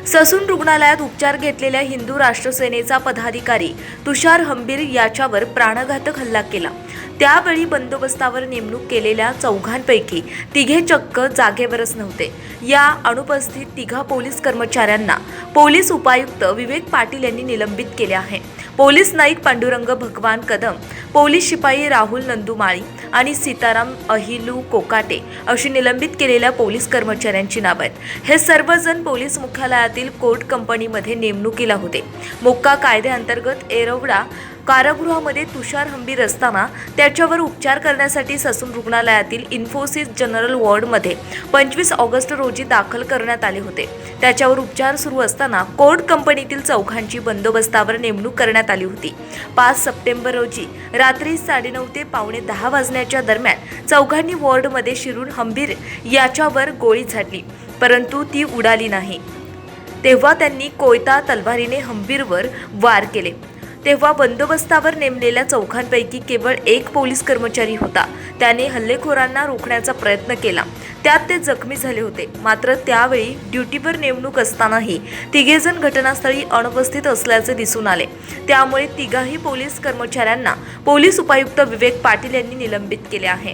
Sassoon रुग्णालयात उपचार घेतलेल्या हिंदू राष्ट्र सेनेचा पदाधिकारी तुषार हंबीर याच्यावर प्राणघातक हल्ला केला। त्यावेळी बंदोबस्तावर नेमणूक केलेल्या चौघांपैकी तिघे चक्क जागेवरच नव्हते। या अनुपस्थित तिघा पोलीस कर्मचाऱ्यांना पोलीस उपायुक्त विवेक पाटील यांनी निलंबित केले आहे। पोलीस नाईक पांडुरंग भगवान कदम, पोलीस शिपाई राहुल नंदुमाळी आणि सीताराम अहिलू कोकाटे अशी निलंबित केलेल्या पोलीस कर्मचाऱ्यांची नावे आहेत। हे सर्वजण पोलीस मुख्यालयातील कोर्ट कंपनीमध्ये नेमणुकीला होते। मोक्का कायद्याअंतर्गत येरवडा कारागृहामध्ये तुषार हंबीर असताना त्याच्यावर उपचार करण्यासाठी ससून रुग्णालयातील इन्फोसिस जनरल वॉर्डमध्ये 25 ऑगस्ट रोजी दाखल करण्यात आले होते। त्याच्यावर उपचार सुरू असताना कोर्ट कंपनीतील चौघांची बंदोबस्तावर नेमणूक करण्यात आली होती। 5 सप्टेंबर रोजी रात्री 9:30 ते पावणे 10 वाजण्याच्या दरम्यान चौघांनी वॉर्डमध्ये शिरून हंबीर याच्यावर गोळी झाडली, परंतु ती उडाली नाही। तेव्हा त्यांनी कोयता तलवारीने हंबीरवर वार केले। तेव्हा बंदोबस्तावर नेमलेल्या चौघांपैकी केवळ एक पोलीस कर्मचारी होता। त्याने हल्लेखोरांना रोखण्याचा प्रयत्न केला, त्यात ते जखमी झाले होते। मात्र त्यावेळी ड्युटीवर नेमणूक असतानाही तिघेजण घटनास्थळी अनुपस्थित असल्याचे दिसून आले। त्यामुळे तिघाही पोलीस कर्मचाऱ्यांना पोलीस उपायुक्त विवेक पाटील यांनी निलंबित केले आहे।